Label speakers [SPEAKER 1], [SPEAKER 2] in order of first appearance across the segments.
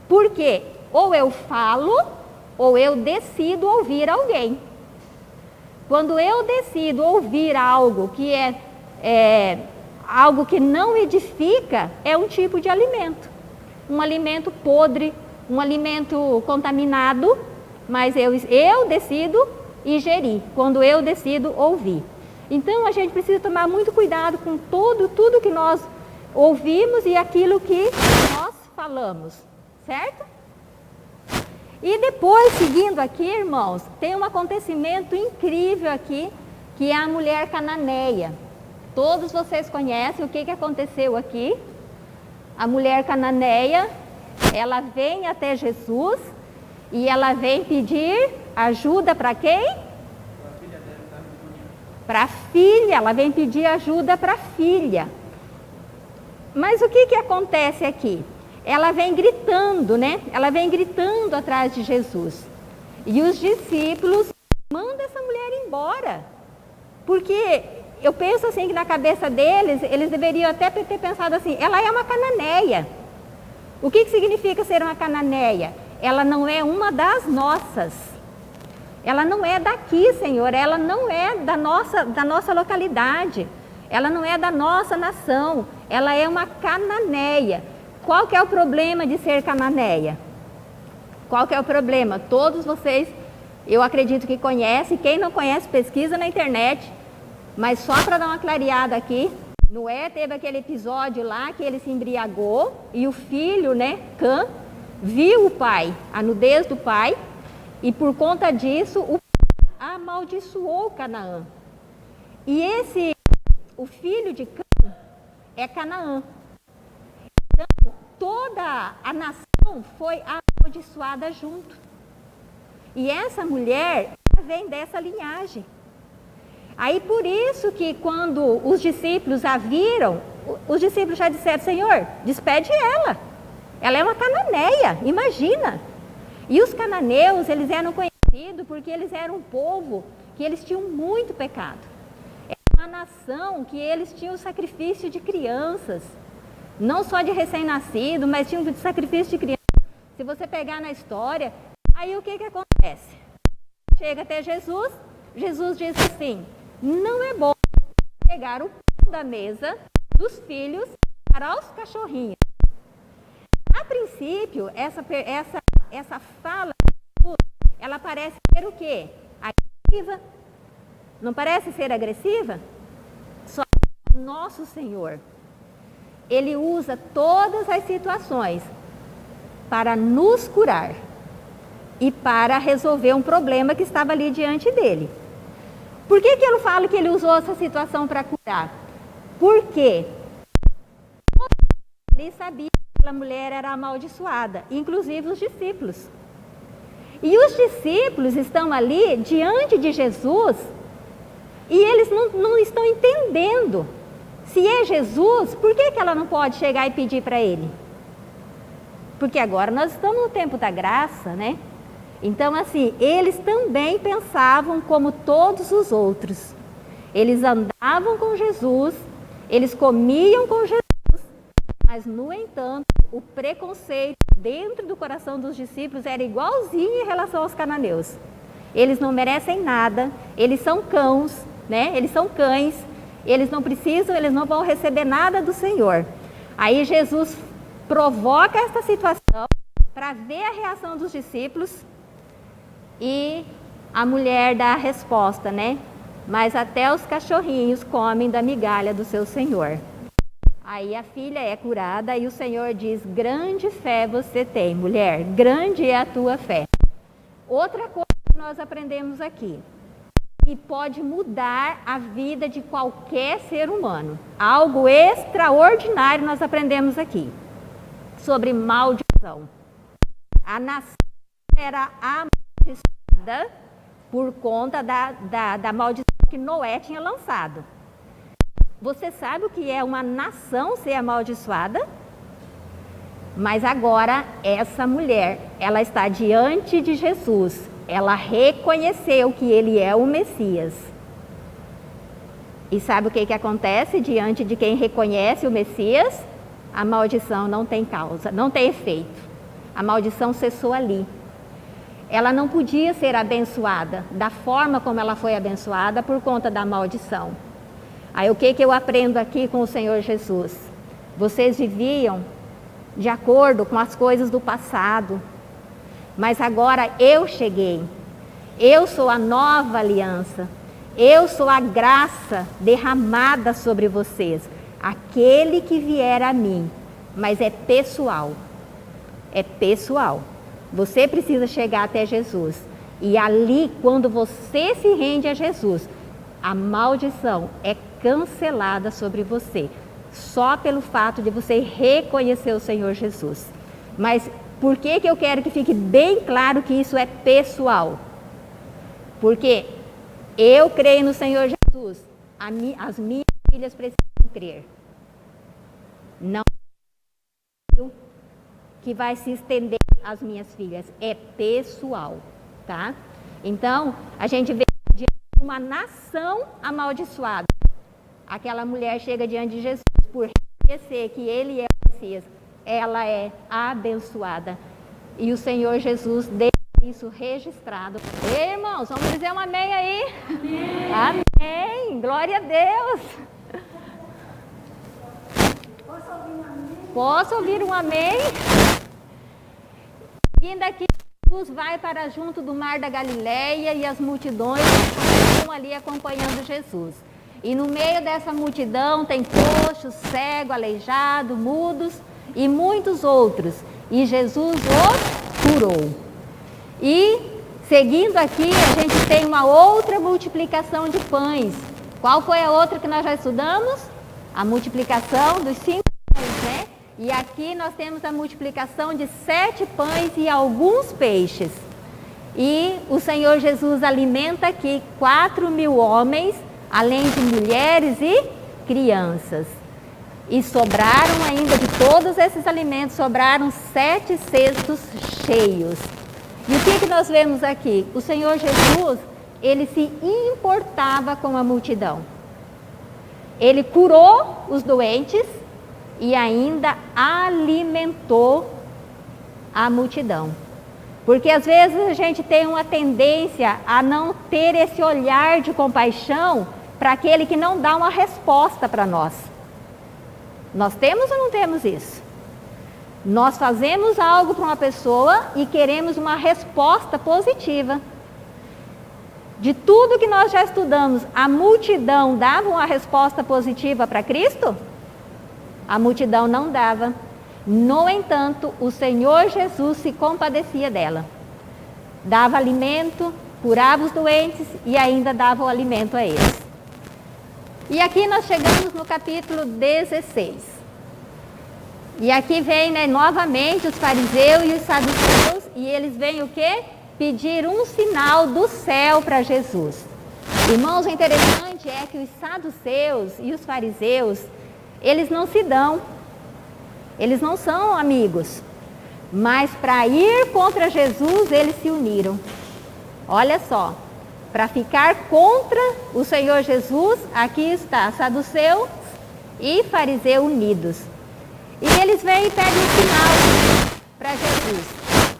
[SPEAKER 1] Porque ou eu falo, ou eu decido ouvir alguém. Quando eu decido ouvir algo que é algo que não edifica, é um tipo de alimento. Um alimento podre, um alimento contaminado, mas eu decido ingerir, quando eu decido ouvir. Então a gente precisa tomar muito cuidado com tudo que nós ouvimos e aquilo que nós falamos, certo? E depois, seguindo aqui, irmãos, tem um acontecimento incrível aqui, que é a mulher cananeia. Todos vocês conhecem o que aconteceu aqui. A mulher cananeia, ela vem até Jesus e ela vem pedir ajuda para quem? Para a filha, ela vem pedir ajuda para a filha. Mas o que acontece aqui? Ela vem gritando, né? Ela vem gritando atrás de Jesus. E os discípulos mandam essa mulher embora. Porque eu penso assim que na cabeça deles, eles deveriam até ter pensado assim, ela é uma cananeia. O que significa ser uma cananeia? Ela não é uma das nossas. Ela não é daqui, Senhor. Ela não é da nossa localidade. Ela não é da nossa nação. Ela é uma cananeia. Qual que é o problema de ser cananeia? Qual que é o problema? Todos vocês, eu acredito que conhecem. Quem não conhece, pesquisa na internet. Mas só para dar uma clareada aqui, Noé teve aquele episódio lá que ele se embriagou e o filho, né, Cã, viu o pai, a nudez do pai, e por conta disso, o pai amaldiçoou Canaã. E o filho de Cã é Canaã. Então, toda a nação foi amaldiçoada junto. E essa mulher vem dessa linhagem. Aí por isso que quando os discípulos a viram, os discípulos já disseram, Senhor, despede ela. Ela é uma cananeia, imagina. E os cananeus, eles eram conhecidos porque eles eram um povo que eles tinham muito pecado. Era uma nação que eles tinham sacrifício de crianças. Não só de recém-nascido, mas tinham sacrifício de criança. Se você pegar na história, aí o que acontece? Chega até Jesus, Jesus diz assim, não é bom pegar o pão da mesa dos filhos para os cachorrinhos. A princípio, essa fala, ela parece ser o quê? Agressiva. Não parece ser agressiva? Só que nosso Senhor, Ele usa todas as situações para nos curar e para resolver um problema que estava ali diante dele. Por que ele fala que ele usou essa situação para curar? Porque ele sabia que aquela mulher era amaldiçoada, inclusive os discípulos. E os discípulos estão ali diante de Jesus e eles não estão entendendo. Se é Jesus, por que ela não pode chegar e pedir para ele? Porque agora nós estamos no tempo da graça, né? Então, assim, eles também pensavam como todos os outros. Eles andavam com Jesus, eles comiam com Jesus, mas, no entanto, o preconceito dentro do coração dos discípulos era igualzinho em relação aos cananeus. Eles não merecem nada, eles são cães, né? Eles são cães, eles não precisam, eles não vão receber nada do Senhor. Aí Jesus provoca essa situação para ver a reação dos discípulos e a mulher dá a resposta, né? Mas até os cachorrinhos comem da migalha do seu Senhor. Aí a filha é curada e o Senhor diz, grande fé você tem, mulher, grande é a tua fé. Outra coisa que nós aprendemos aqui, que pode mudar a vida de qualquer ser humano. Algo extraordinário nós aprendemos aqui, sobre maldição. A nação era amaldiçoada por conta da maldição que Noé tinha lançado. Você sabe o que é uma nação ser amaldiçoada? Mas agora essa mulher, ela está diante de Jesus. Ela reconheceu que ele é o Messias. E sabe o que acontece diante de quem reconhece o Messias? A maldição não tem causa, não tem efeito. A maldição cessou ali. Ela não podia ser abençoada da forma como ela foi abençoada por conta da maldição. Aí o que eu aprendo aqui com o Senhor Jesus? Vocês viviam de acordo com as coisas do passado, mas agora eu cheguei. Eu sou a nova aliança. Eu sou a graça derramada sobre vocês. Aquele que vier a mim, mas é pessoal. É pessoal. Você precisa chegar até Jesus. E ali, quando você se rende a Jesus, a maldição é cancelada sobre você. Só pelo fato de você reconhecer o Senhor Jesus. Mas por que eu quero que fique bem claro que isso é pessoal? Porque eu creio no Senhor Jesus. As minhas filhas precisam crer. Não que vai se estender às minhas filhas. É pessoal, tá? Então, a gente vê diante de uma nação amaldiçoada. Aquela mulher chega diante de Jesus por reconhecer que ele é o Messias. Ela é abençoada. E o Senhor Jesus deixa isso registrado. Ei, irmãos, vamos dizer um amém aí? Amém. Amém. Glória a Deus. Posso ouvir um amém? Seguindo aqui, Jesus vai para junto do mar da Galileia e as multidões estão ali acompanhando Jesus. E no meio dessa multidão tem coxos, cego, aleijado, mudos e muitos outros. E Jesus os curou. E seguindo aqui, a gente tem uma outra multiplicação de pães. Qual foi a outra que nós já estudamos? A multiplicação dos 5 pães, né? E aqui nós temos a multiplicação de 7 pães e alguns peixes. E o Senhor Jesus alimenta aqui 4.000 homens, além de mulheres e crianças. E sobraram ainda, de todos esses alimentos, sobraram 7 cestos cheios. E o que nós vemos aqui? O Senhor Jesus, ele se importava com a multidão. Ele curou os doentes e ainda alimentou a multidão. Porque às vezes a gente tem uma tendência a não ter esse olhar de compaixão para aquele que não dá uma resposta para nós. Nós temos ou não temos isso? Nós fazemos algo para uma pessoa e queremos uma resposta positiva. De tudo que nós já estudamos, a multidão dava uma resposta positiva para Cristo? A multidão não dava. No entanto, o Senhor Jesus se compadecia dela. Dava alimento, curava os doentes e ainda dava o alimento a eles. E aqui nós chegamos no capítulo 16. E aqui vem, novamente os fariseus e os saduceus, e eles vêm o quê? Pedir um sinal do céu para Jesus. Irmãos, o interessante é que os saduceus e os fariseus, eles não se dão. Eles não são amigos. Mas para ir contra Jesus, eles se uniram. Olha só, para ficar contra o Senhor Jesus, aqui está saduceu e fariseu unidos. E eles vêm e pedem um sinal para Jesus.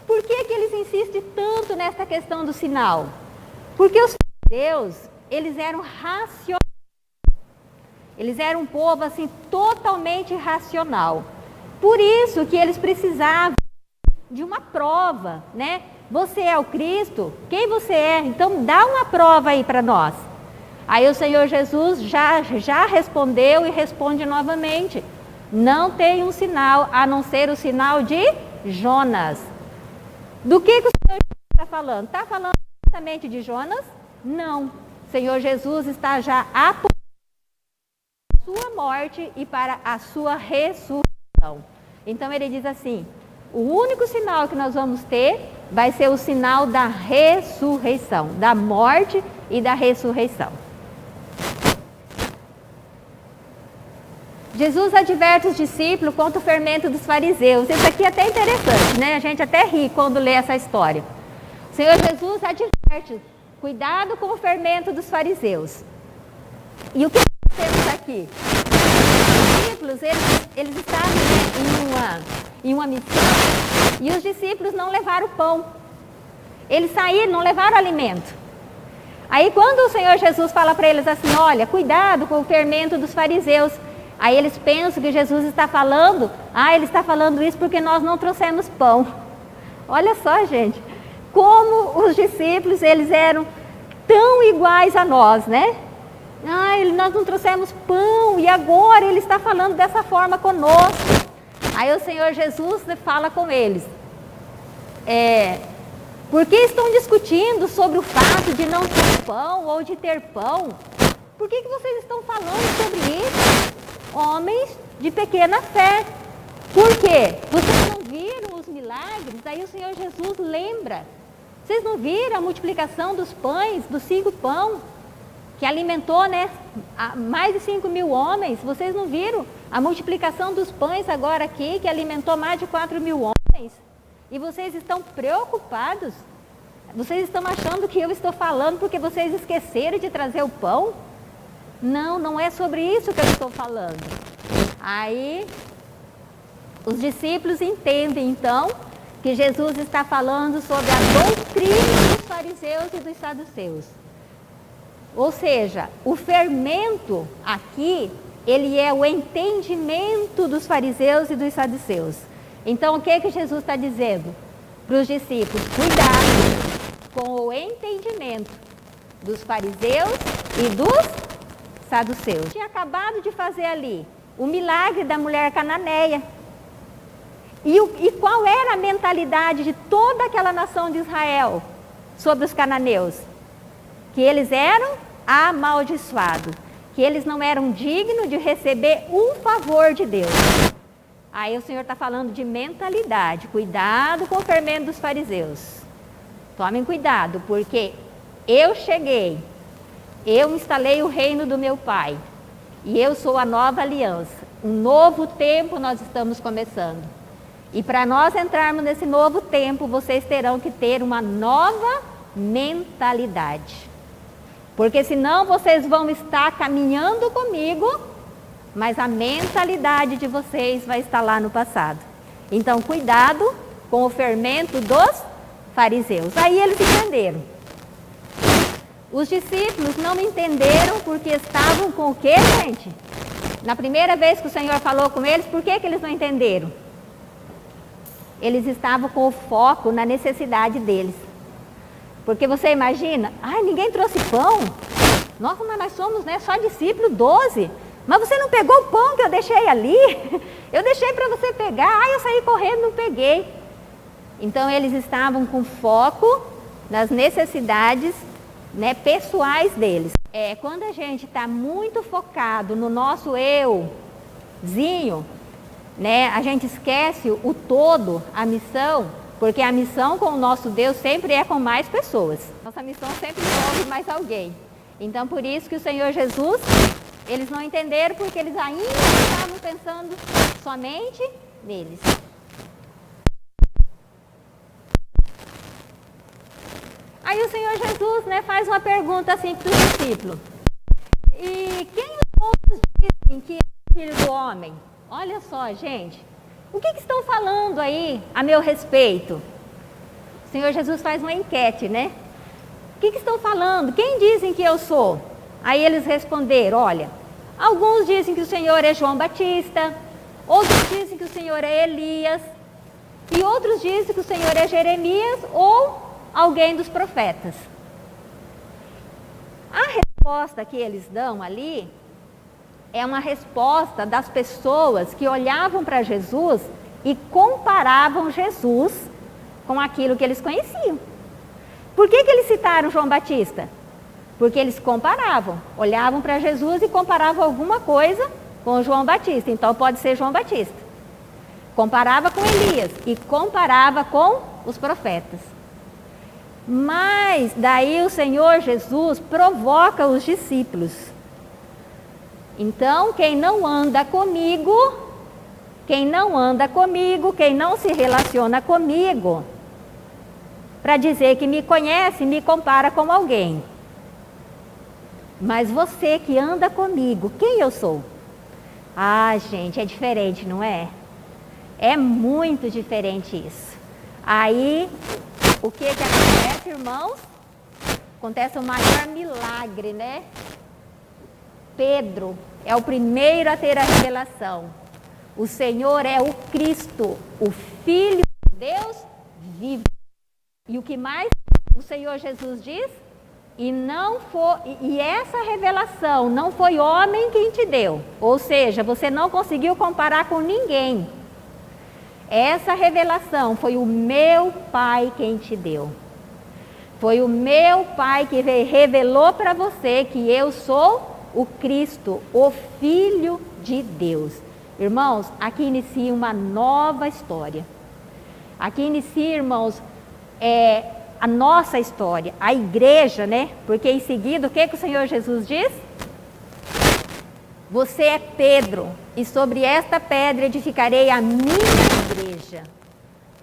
[SPEAKER 1] Por que eles insistem tanto nessa questão do sinal? Porque os fariseus, eles eram racionais. Eles eram um povo assim totalmente racional. Por isso que eles precisavam de uma prova, né? Você é o Cristo? Quem você é? Então dá uma prova aí para nós. Aí o Senhor Jesus já respondeu e responde novamente. Não tem um sinal a não ser o sinal de Jonas. Do que o Senhor está falando? Está falando exatamente de Jonas? Não. O Senhor Jesus está já apontando para a sua morte e para a sua ressurreição. Então ele diz assim, o único sinal que nós vamos ter vai ser o sinal da ressurreição, da morte e da ressurreição. Jesus adverte os discípulos contra o fermento dos fariseus. Isso aqui é até interessante, né? A gente até ri quando lê essa história. O Senhor Jesus adverte, cuidado com o fermento dos fariseus. E o que nós temos aqui? Os discípulos, eles estavam em uma missão, e os discípulos não levaram pão. Eles saíram, não levaram alimento. Aí quando o Senhor Jesus fala para eles assim, olha, cuidado com o fermento dos fariseus. Aí eles pensam que Jesus está falando, ele está falando isso porque nós não trouxemos pão. Olha só, gente, como os discípulos, eles eram tão iguais a nós, né? Nós não trouxemos pão e agora ele está falando dessa forma conosco. Aí o Senhor Jesus fala com eles, por que estão discutindo sobre o fato de não ter pão ou de ter pão? Por que vocês estão falando sobre isso? Homens de pequena fé. Por quê? Vocês não viram os milagres? Aí o Senhor Jesus lembra. Vocês não viram a multiplicação dos pães, dos 5 pães, que alimentou, né, mais de 5.000 homens? Vocês não viram a multiplicação dos pães agora aqui, que alimentou mais de 4.000 homens? E vocês estão preocupados? Vocês estão achando que eu estou falando porque vocês esqueceram de trazer o pão? Não, não é sobre isso que eu estou falando. Aí, os discípulos entendem, então, que Jesus está falando sobre a doutrina dos fariseus e dos saduceus. Ou seja, o fermento aqui, ele é o entendimento dos fariseus e dos saduceus. Então, o que Jesus está dizendo para os discípulos? Cuidado com o entendimento dos fariseus e dos saduceus. Tinha acabado de fazer ali o milagre da mulher cananeia. E qual era a mentalidade de toda aquela nação de Israel sobre os cananeus? Que eles eram amaldiçoados, que eles não eram dignos de receber um favor de Deus. Aí o Senhor está falando de mentalidade. Cuidado com o fermento dos fariseus. Tomem cuidado, porque eu cheguei, eu instalei o reino do meu Pai, e eu sou a nova aliança. Um novo tempo nós estamos começando. E para nós entrarmos nesse novo tempo, vocês terão que ter uma nova mentalidade. Porque senão vocês vão estar caminhando comigo, mas a mentalidade de vocês vai estar lá no passado. Então, cuidado com o fermento dos fariseus. Aí eles entenderam. Os discípulos não entenderam porque estavam com o quê, gente? Na primeira vez que o Senhor falou com eles, por que eles não entenderam? Eles estavam com o foco na necessidade deles. Porque você imagina, ninguém trouxe pão. Nossa, mas nós somos, né, só discípulos 12. Mas você não pegou o pão que eu deixei ali? Eu deixei para você pegar. Eu saí correndo, não peguei. Então eles estavam com foco nas necessidades, né, pessoais deles. Quando a gente está muito focado no nosso euzinho, né, a gente esquece o todo, a missão, porque a missão com o nosso Deus sempre é com mais pessoas. Nossa missão sempre envolve mais alguém. Então, por isso que o Senhor Jesus, eles não entenderam, porque eles ainda estavam pensando somente neles. Aí o Senhor Jesus, né, faz uma pergunta assim para os discípulos. E quem os outros dizem que é o Filho do Homem? Olha só, gente. O que estão falando aí a meu respeito? O Senhor Jesus faz uma enquete, né? O que estão falando? Quem dizem que eu sou? Aí eles responderam, olha, alguns dizem que o Senhor é João Batista, outros dizem que o Senhor é Elias, e outros dizem que o Senhor é Jeremias ou alguém dos profetas. A resposta que eles dão ali é uma resposta das pessoas que olhavam para Jesus e comparavam Jesus com aquilo que eles conheciam. Por que eles citaram João Batista? Porque eles comparavam, olhavam para Jesus e comparavam alguma coisa com João Batista. Então pode ser João Batista. Comparava com Elias e comparava com os profetas. Mas daí o Senhor Jesus provoca os discípulos. Então, quem não anda comigo, quem não se relaciona comigo, para dizer que me conhece, me compara com alguém. Mas você que anda comigo, quem eu sou? Gente, é diferente, não é? É muito diferente isso. Aí, o que acontece, irmãos? Acontece o maior milagre, né? Pedro é o primeiro a ter a revelação. O Senhor é o Cristo, o Filho de Deus vivo. E o que mais o Senhor Jesus diz? E essa revelação não foi homem quem te deu. Ou seja, você não conseguiu comparar com ninguém. Essa revelação foi o meu Pai quem te deu. Foi o meu Pai que revelou para você que eu sou o Cristo, o Filho de Deus. Irmãos, aqui inicia uma nova história. Aqui inicia, irmãos, a nossa história, a igreja, né? Porque em seguida, o que o Senhor Jesus diz? Você é Pedro, e sobre esta pedra edificarei a minha igreja.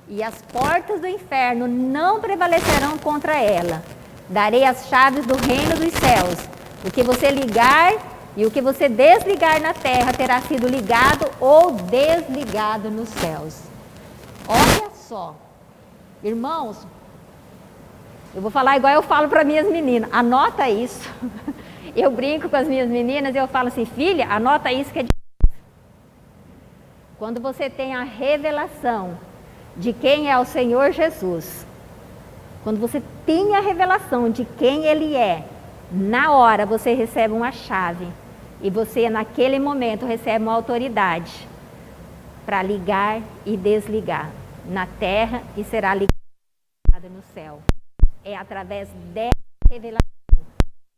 [SPEAKER 1] E as portas do inferno não prevalecerão contra ela. Darei as chaves do reino dos céus. O que você ligar e o que você desligar na terra terá sido ligado ou desligado nos céus. Olha só, irmãos, eu vou falar igual eu falo para minhas meninas, anota isso. Eu brinco com as minhas meninas e eu falo assim, filha, anota isso que é difícil. Quando você tem a revelação de quem é o Senhor Jesus, quando você tem a revelação de quem Ele é, na hora você recebe uma chave e você naquele momento recebe uma autoridade para ligar e desligar na terra e será ligada no céu. É através dessa revelação,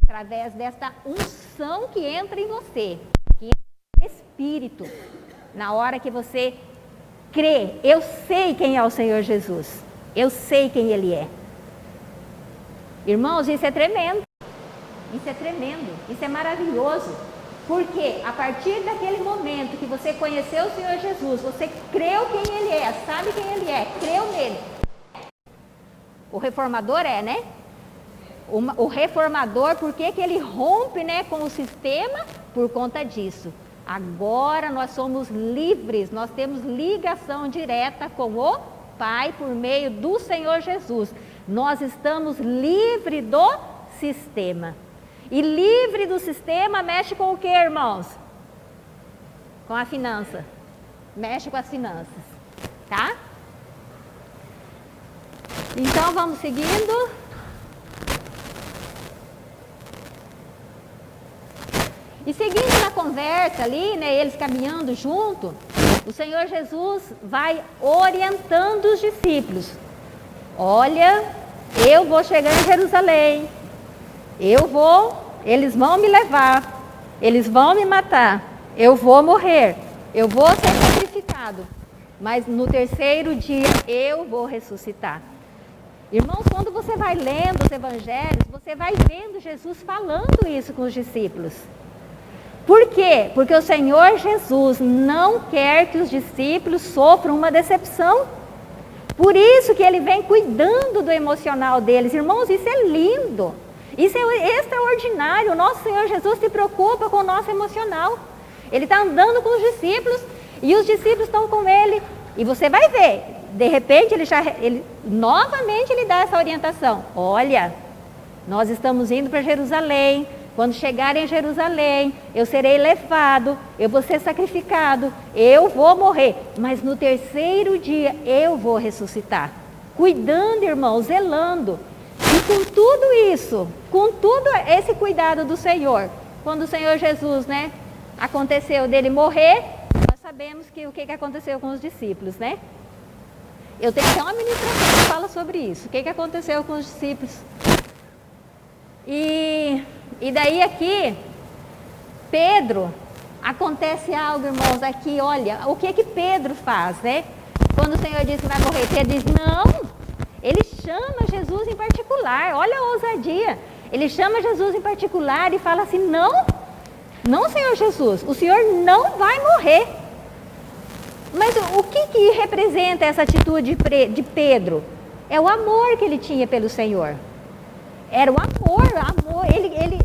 [SPEAKER 1] através desta unção que entra em você, que entra no Espírito, na hora que você crê, eu sei quem é o Senhor Jesus, eu sei quem Ele é. Irmãos, isso é tremendo, isso é maravilhoso, porque a partir daquele momento que você conheceu o Senhor Jesus, você creu quem Ele é, sabe quem Ele é, creu nele. O reformador né? O reformador, por que ele rompe, né, com o sistema? Por conta disso. Agora nós somos livres, nós temos ligação direta com o Pai por meio do Senhor Jesus. Nós estamos livres do sistema. E livre do sistema mexe com o que, irmãos? Com a finança. Mexe com as finanças, tá? Então vamos seguindo. E seguindo na conversa ali, né, eles caminhando junto, o Senhor Jesus vai orientando os discípulos. Olha, eu vou chegar em Jerusalém, eles vão me levar, eles vão me matar, eu vou morrer, eu vou ser sacrificado, mas no terceiro dia eu vou ressuscitar. Irmãos, quando você vai lendo os evangelhos, você vai vendo Jesus falando isso com os discípulos. Por quê? Porque o Senhor Jesus não quer que os discípulos sofram uma decepção. Por isso que Ele vem cuidando do emocional deles. Irmãos, isso é lindo. Isso é extraordinário. O nosso Senhor Jesus se preocupa com o nosso emocional. Ele está andando com os discípulos e os discípulos estão com Ele. E você vai ver, de repente novamente ele dá essa orientação. Olha, nós estamos indo para Jerusalém. Quando chegarem em Jerusalém, eu serei levado, eu vou ser sacrificado, eu vou morrer, mas no terceiro dia eu vou ressuscitar. Cuidando, irmãos, zelando. E com tudo isso, com todo esse cuidado do Senhor, quando o Senhor Jesus, né, aconteceu dele morrer, nós sabemos o que aconteceu com os discípulos, né? Eu tenho até uma ministração que fala sobre isso, o que aconteceu com os discípulos. E daí aqui, Pedro, acontece algo, irmãos, aqui, olha, o que Pedro faz, né? Quando o Senhor diz que vai morrer, Pedro diz, não, ele chama Jesus em particular, olha a ousadia, ele chama Jesus em particular e fala assim, não, Senhor Jesus, o Senhor não vai morrer. Mas o que representa essa atitude de Pedro? É o amor que ele tinha pelo Senhor. Era o amor,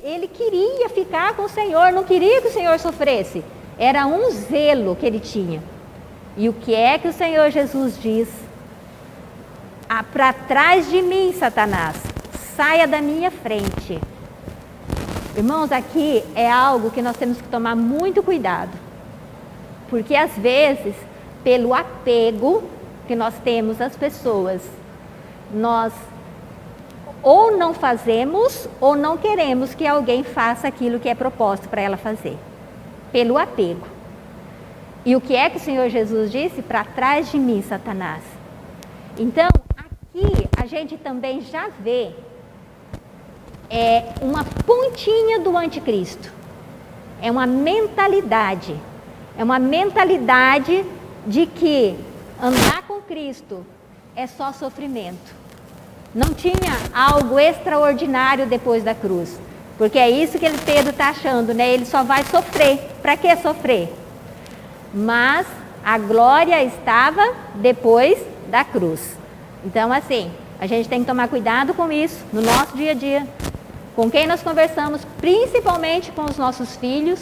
[SPEAKER 1] ele queria ficar com o Senhor, não queria que o Senhor sofresse. Era um zelo que ele tinha. E o que é que o Senhor Jesus diz? Para trás de mim, Satanás, saia da minha frente. Irmãos, aqui é algo que nós temos que tomar muito cuidado. Porque às vezes, pelo apego que nós temos às pessoas, nós ou não fazemos ou não queremos que alguém faça aquilo que é proposto para ela fazer. Pelo apego. E o que é que o Senhor Jesus disse? Para trás de mim, Satanás. Então, aqui a gente também já vê uma pontinha do anticristo. É uma mentalidade. É uma mentalidade de que andar com Cristo é só sofrimento. Não tinha algo extraordinário depois da cruz. Porque é isso que Pedro está achando, né? Ele só vai sofrer. Para que sofrer? Mas a glória estava depois da cruz. Então, assim, a gente tem que tomar cuidado com isso no nosso dia a dia. Com quem nós conversamos, principalmente com os nossos filhos,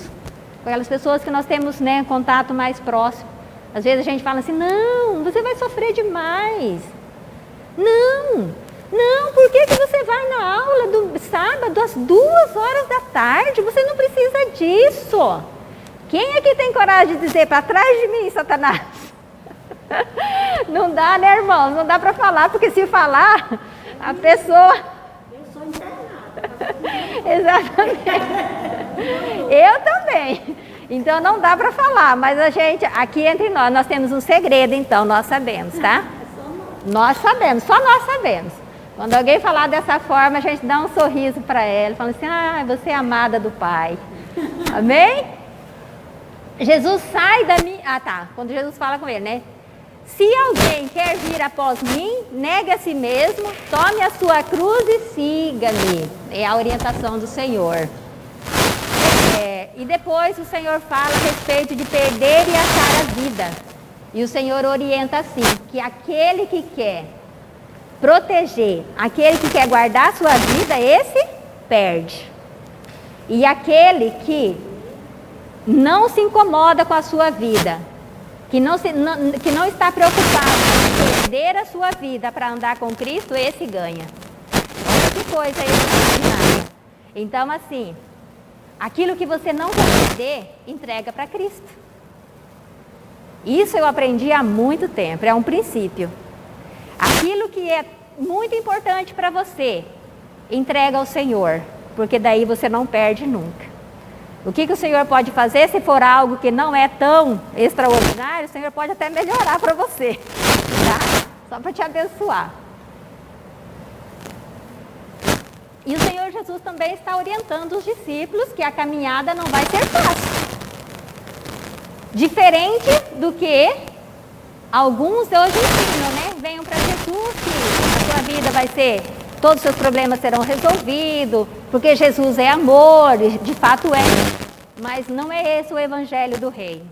[SPEAKER 1] com aquelas pessoas que nós temos, né, contato mais próximo. Às vezes a gente fala assim, não, você vai sofrer demais. Não, por que você vai na aula do sábado às 2h da tarde? Você não precisa disso. Quem é que tem coragem de dizer para trás de mim, Satanás? Não dá, né, irmãos? Não dá para falar, porque se falar, a pessoa...
[SPEAKER 2] Eu sou internada.
[SPEAKER 1] Exatamente. Eu também. Então não dá para falar, mas a gente, aqui entre nós temos um segredo, então, nós sabemos, tá? Nós sabemos, só nós sabemos. Quando alguém falar dessa forma, a gente dá um sorriso para ela, fala assim, você é amada do Pai. Amém? Jesus sai da minha... Quando Jesus fala com ele, né? Se alguém quer vir após mim, negue a si mesmo, tome a sua cruz e siga-me. É a orientação do Senhor. E depois o Senhor fala a respeito de perder e achar a vida. E o Senhor orienta assim, que aquele que quer proteger, aquele que quer guardar a sua vida, esse perde. E aquele que não se incomoda com a sua vida, que não está preocupado em perder a sua vida para andar com Cristo, esse ganha. Olha que coisa extraordinária. Então, assim, aquilo que você não quer perder, entrega para Cristo. Isso eu aprendi há muito tempo, é um princípio. Aquilo que é muito importante para você, entrega ao Senhor, porque daí você não perde nunca. O que o Senhor pode fazer se for algo que não é tão extraordinário, o Senhor pode até melhorar para você, tá? Só para te abençoar. E o Senhor Jesus também está orientando os discípulos que a caminhada não vai ser fácil. Diferente do que alguns hoje ensinam, né? Venham para Jesus que a sua vida vai ser, todos os seus problemas serão resolvidos, porque Jesus é amor, de fato é. Mas não é esse o evangelho do reino.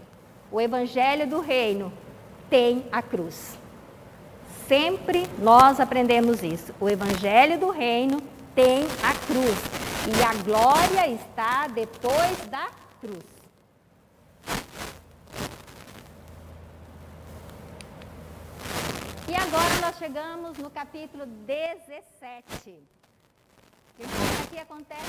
[SPEAKER 1] O evangelho do reino tem a cruz. Sempre nós aprendemos isso. O evangelho do reino tem a cruz. E a glória está depois da cruz. E agora nós chegamos no capítulo 17. Aqui acontece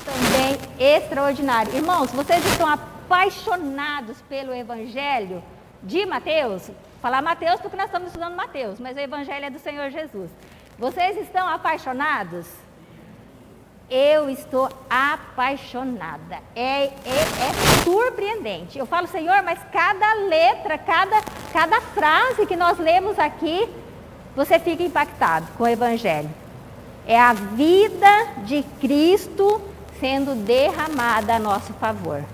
[SPEAKER 1] também extraordinário. Irmãos, vocês estão apaixonados pelo evangelho de Mateus? Falar Mateus porque nós estamos estudando Mateus, mas o evangelho é do Senhor Jesus. Vocês estão apaixonados? Eu estou apaixonada. É surpreendente. Eu falo, Senhor, mas cada letra, cada frase que nós lemos aqui, você fica impactado com o evangelho. É a vida de Cristo sendo derramada a nosso favor.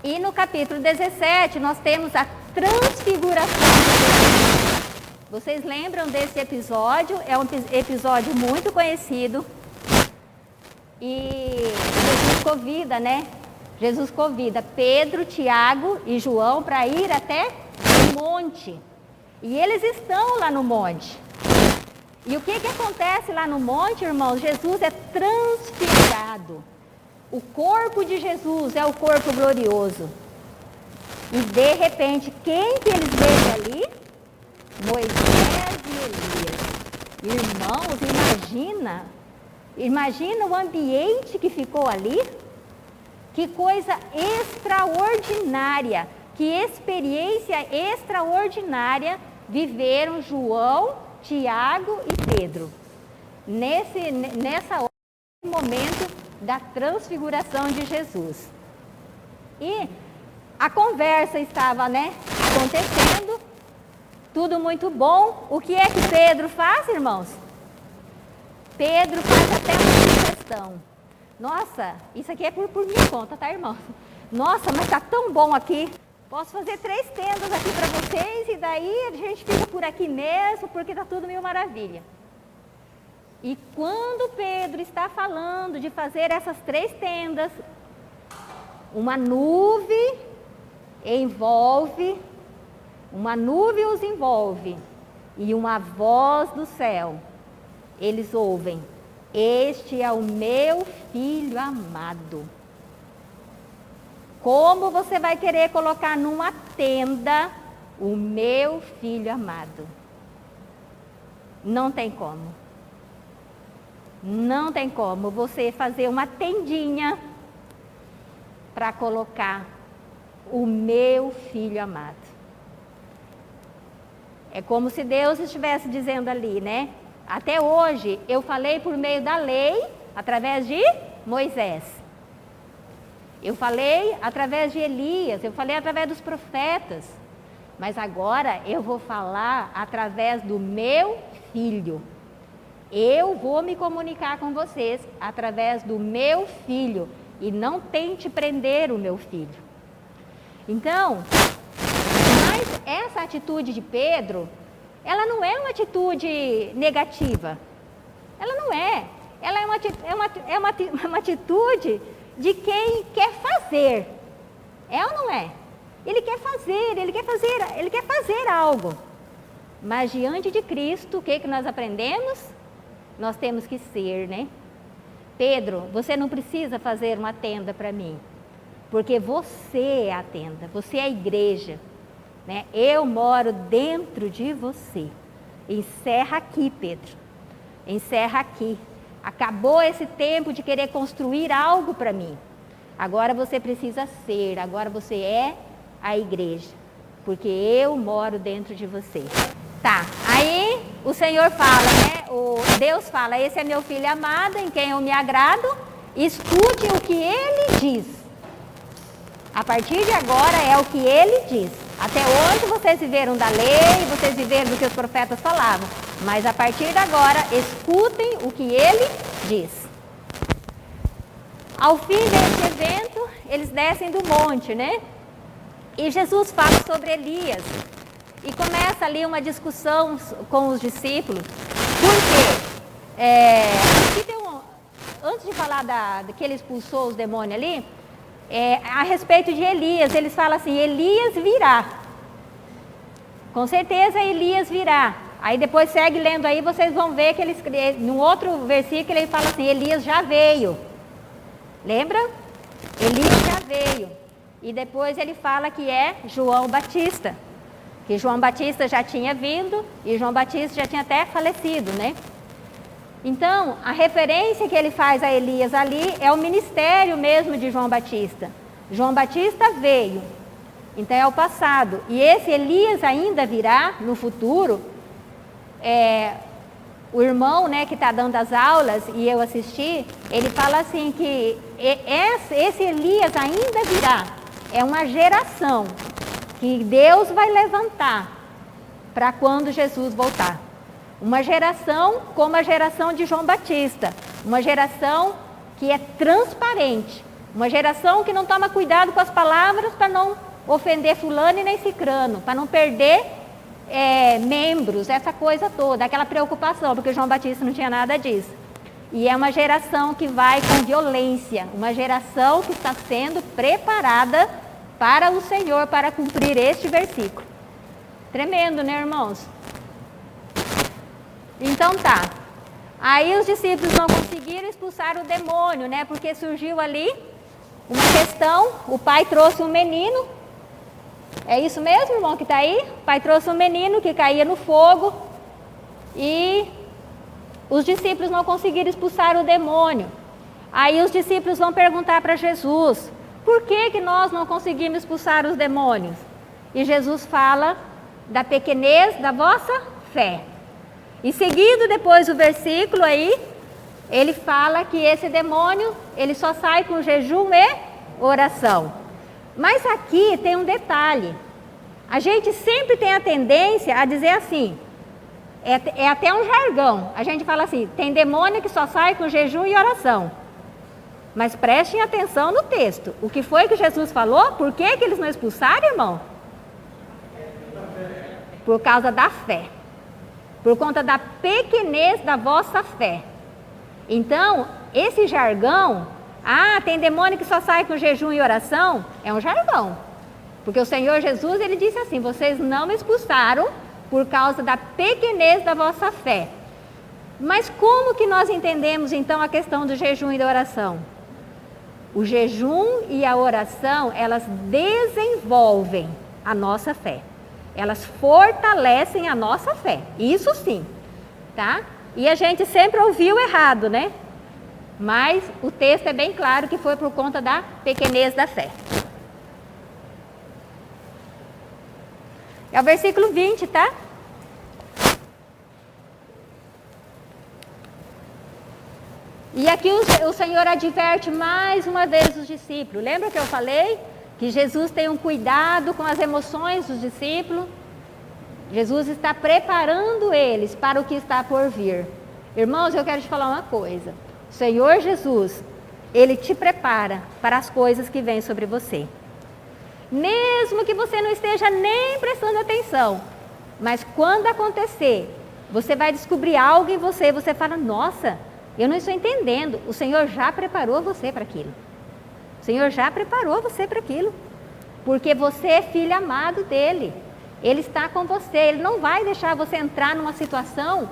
[SPEAKER 1] E no capítulo 17, nós temos a transfiguração. Vocês lembram desse episódio? É um episódio muito conhecido. E Jesus convida, né? Jesus convida Pedro, Tiago e João para ir até o monte. E eles estão lá no monte. E o que acontece lá no monte, irmãos? Jesus é transfigurado. O corpo de Jesus é o corpo glorioso. E de repente, quem que eles veem ali? Moisés e Elias. Irmãos, imagina o ambiente que ficou ali. Que coisa extraordinária, que experiência extraordinária viveram João, Tiago e Pedro. Nessa hora, momento da transfiguração de Jesus. E a conversa estava, acontecendo, tudo muito bom. O que é que Pedro faz, irmãos? Pedro faz até uma sugestão. Nossa, isso aqui é por minha conta, tá, irmão? Nossa, mas tá tão bom aqui. Posso fazer 3 tendas aqui para vocês e daí a gente fica por aqui mesmo, porque tá tudo mil maravilha. E quando Pedro está falando de fazer essas 3 tendas, uma nuvem os envolve e uma voz do céu, eles ouvem: este é o meu filho amado. Como você vai querer colocar numa tenda o meu filho amado? Não tem como. Não tem como você fazer uma tendinha para colocar o meu filho amado. É como se Deus estivesse dizendo ali, Até hoje eu falei por meio da lei, através de Moisés. Eu falei através de Elias, eu falei através dos profetas. Mas agora eu vou falar através do meu filho. Eu vou me comunicar com vocês através do meu filho. E não tente prender o meu filho. Então, mas essa atitude de Pedro, ela não é uma atitude negativa. Ela não é. Ela é uma atitude de quem quer fazer. É ou não é? Ele quer fazer algo. Mas diante de Cristo, o que nós aprendemos? Nós temos que ser, Pedro, você não precisa fazer uma tenda para mim. Porque você é a tenda, você é a igreja. Eu moro dentro de você. Encerra aqui, Pedro. Encerra aqui. Acabou esse tempo de querer construir algo para mim. Agora você precisa ser, agora você é a igreja. Porque eu moro dentro de você. Tá, aí o Senhor fala, Deus fala: esse é meu filho amado, em quem eu me agrado. Escute o que ele diz. A partir de agora é o que ele diz. Até hoje vocês viveram da lei, vocês viveram do que os profetas falavam. Mas a partir de agora, escutem o que ele diz. Ao fim desse evento, eles descem do monte, E Jesus fala sobre Elias. E começa ali uma discussão com os discípulos. Por quê? Antes de falar que ele expulsou os demônios ali, a respeito de Elias, eles falam assim: Elias virá. Com certeza Elias virá. Aí depois segue lendo aí, vocês vão ver que num outro versículo ele fala assim: Elias já veio. Lembra? Elias já veio. E depois ele fala que é João Batista. Que João Batista já tinha vindo e João Batista já tinha até falecido, Então, a referência que ele faz a Elias ali é o ministério mesmo de João Batista. João Batista veio, então é o passado. E esse Elias ainda virá no futuro. O irmão, que está dando as aulas, e eu assisti, ele fala assim que esse Elias ainda virá. É uma geração que Deus vai levantar para quando Jesus voltar. Uma geração como a geração de João Batista. Uma geração que é transparente. Uma geração que não toma cuidado com as palavras para não ofender fulano e nem cicrano. Para não perder membros, essa coisa toda. Aquela preocupação, porque João Batista não tinha nada disso. E é uma geração que vai com violência. Uma geração que está sendo preparada para o Senhor, para cumprir este versículo. Tremendo, irmãos? Então tá. Aí os discípulos não conseguiram expulsar o demônio, Porque surgiu ali uma questão. O pai trouxe um menino É isso mesmo, irmão, que está aí? O pai trouxe um menino que caía no fogo e os discípulos não conseguiram expulsar o demônio. Aí os discípulos vão perguntar para Jesus, por que nós não conseguimos expulsar os demônios? E Jesus fala da pequenez da vossa fé. E seguido depois o versículo aí, ele fala que esse demônio, ele só sai com jejum e oração. Mas aqui tem um detalhe. A gente sempre tem a tendência a dizer assim, é até um jargão. A gente fala assim, tem demônio que só sai com jejum e oração. Mas prestem atenção no texto. O que foi que Jesus falou? Por que eles não expulsaram, irmão? Por causa da fé. Por conta da pequenez da vossa fé. Então, esse jargão, tem demônio que só sai com jejum e oração, é um jargão. Porque o Senhor Jesus, ele disse assim, vocês não me expulsaram por causa da pequenez da vossa fé. Mas como que nós entendemos então a questão do jejum e da oração? O jejum e a oração, elas desenvolvem a nossa fé. Elas fortalecem a nossa fé. Isso sim, tá? E a gente sempre ouviu errado, né? Mas o texto é bem claro que foi por conta da pequenez da fé. É o versículo 20, tá? E aqui o Senhor adverte mais uma vez os discípulos. Lembra que eu falei que Jesus tem um cuidado com as emoções dos discípulos? Jesus está preparando eles para o que está por vir. Irmãos, eu quero te falar uma coisa. O Senhor Jesus, Ele te prepara para as coisas que vêm sobre você. Mesmo que você não esteja nem prestando atenção, mas quando acontecer, você vai descobrir algo em você e você fala, nossa, eu não estou entendendo. O Senhor já preparou você para aquilo. O Senhor já preparou você para aquilo. Porque você é filho amado dEle. Ele está com você. Ele não vai deixar você entrar numa situação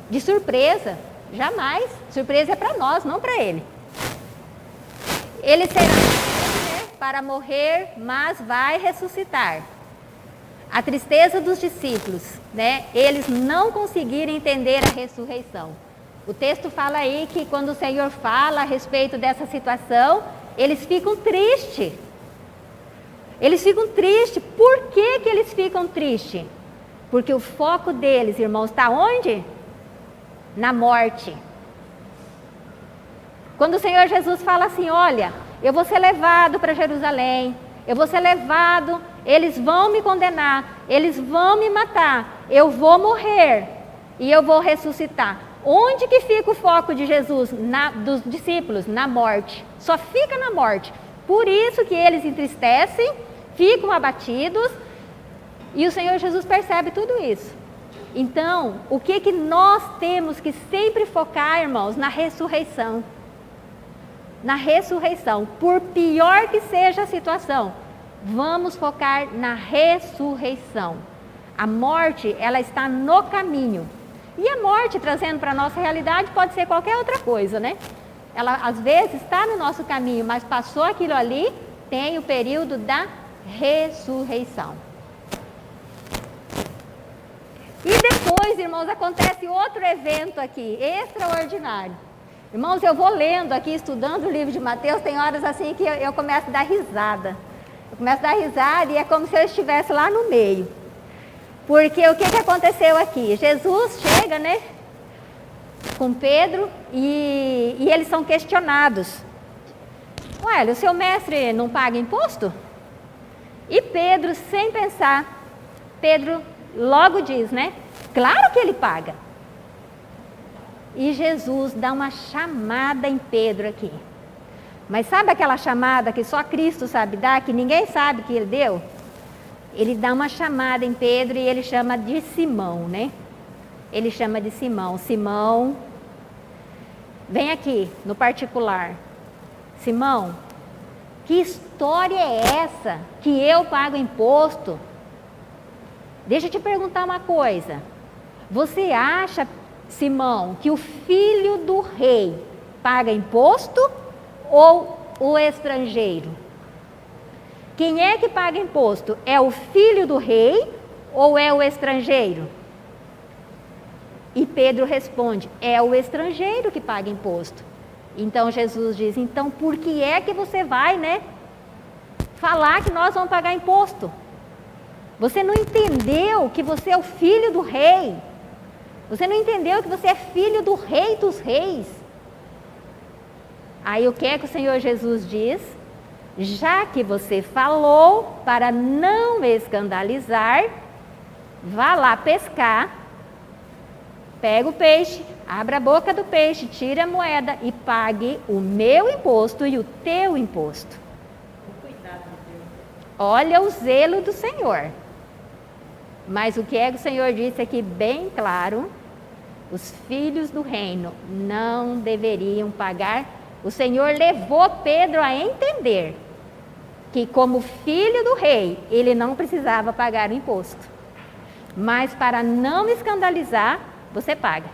[SPEAKER 1] de surpresa. Jamais. Surpresa é para nós, não para Ele. Ele será para morrer, mas vai ressuscitar. A tristeza dos discípulos, né? Eles não conseguiram entender a ressurreição. O texto fala aí que quando o Senhor fala a respeito dessa situação, eles ficam tristes. Eles ficam tristes. Por que eles ficam tristes? Porque o foco deles, irmãos, está onde? Na morte. Quando o Senhor Jesus fala assim, olha, eu vou ser levado para Jerusalém, eu vou ser levado, eles vão me condenar, eles vão me matar, eu vou morrer e eu vou ressuscitar. Onde que fica o foco de Jesus, dos discípulos? Na morte. Só fica na morte. Por isso que eles entristecem, ficam abatidos, e o Senhor Jesus percebe tudo isso. Então, o que nós temos que sempre focar, irmãos? Na ressurreição. Na ressurreição. Por pior que seja a situação, vamos focar na ressurreição. A morte, ela está no caminho. E a morte, trazendo para a nossa realidade, pode ser qualquer outra coisa, né? Ela, às vezes, está no nosso caminho, mas passou aquilo ali, tem o período da ressurreição. E depois, irmãos, acontece outro evento aqui, extraordinário. Irmãos, eu vou lendo aqui, estudando o livro de Mateus, tem horas assim que eu começo a dar risada. Eu começo a dar risada e é como se eu estivesse lá no meio. Porque o que aconteceu aqui? Jesus chega, né, com Pedro e eles são questionados. Ué, o seu mestre não paga imposto? E Pedro, sem pensar, Pedro logo diz, né, claro que ele paga. E Jesus dá uma chamada em Pedro aqui. Mas sabe aquela chamada que só Cristo sabe dar, que ninguém sabe que ele deu? Ele dá uma chamada em Pedro e ele chama de Simão, né? Ele chama de Simão. Simão, vem aqui, no particular. Simão, que história é essa que eu pago imposto? Deixa eu te perguntar uma coisa. Você acha, Simão, que o filho do rei paga imposto ou o estrangeiro? Quem é que paga imposto? É o filho do rei ou é o estrangeiro? E Pedro responde, é o estrangeiro que paga imposto. Então Jesus diz, então por que é que você vai, né, falar que nós vamos pagar imposto? Você não entendeu que você é o filho do rei. Você não entendeu que você é filho do rei dos reis. Aí o que é que o Senhor Jesus diz? Já que você falou para não escandalizar, vá lá pescar, pega o peixe, abra a boca do peixe, tire a moeda e pague o meu imposto e o teu imposto. Olha o zelo do Senhor. Mas o que é que o Senhor disse aqui bem claro? Os filhos do reino não deveriam pagar. O Senhor levou Pedro a entender que como filho do rei, ele não precisava pagar o imposto. Mas para não escandalizar, você paga.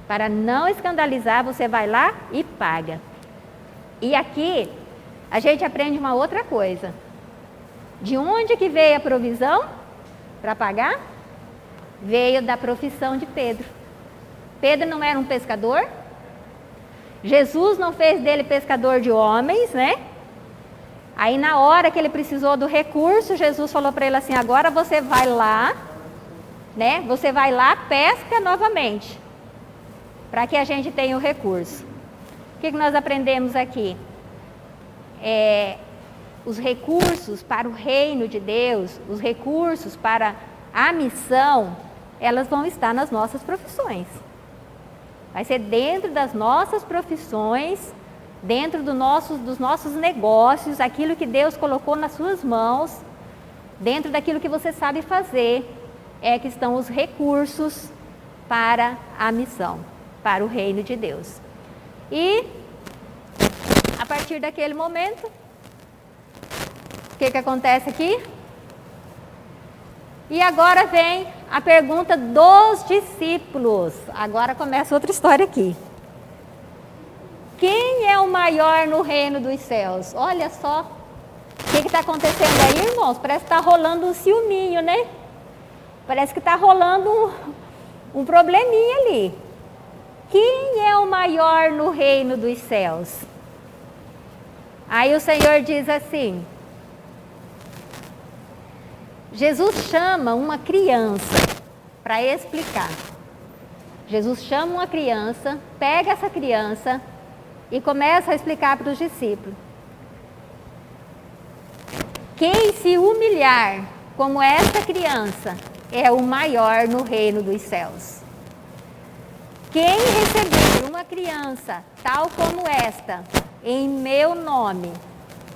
[SPEAKER 1] Para não escandalizar, você vai lá e paga. E aqui, a gente aprende uma outra coisa. De onde que veio a provisão para pagar? Veio da profissão de Pedro. Pedro não era um pescador? Jesus não fez dele pescador de homens, né? Aí na hora que ele precisou do recurso, Jesus falou para ele assim, agora você vai lá, né? Você vai lá, pesca novamente, para que a gente tenha o recurso. O que nós aprendemos aqui? Os recursos para o reino de Deus, os recursos para a missão, elas vão estar nas nossas profissões. Vai ser dentro das nossas profissões, dentro dos nossos negócios, aquilo que Deus colocou nas suas mãos, dentro daquilo que você sabe fazer, é que estão os recursos para a missão, para o reino de Deus. E, a partir daquele momento, o que acontece aqui? E agora vem a pergunta dos discípulos. Agora começa outra história aqui. Quem é o maior no reino dos céus? Olha só. O que está acontecendo aí, irmãos? Parece que está rolando um ciúminho, né? Parece que está rolando um probleminha ali. Quem é o maior no reino dos céus? Aí o Senhor diz assim, Jesus chama uma criança para explicar. Jesus chama uma criança, pega essa criança e começa a explicar para os discípulos. Quem se humilhar como essa criança é o maior no reino dos céus. Quem receber uma criança tal como esta em meu nome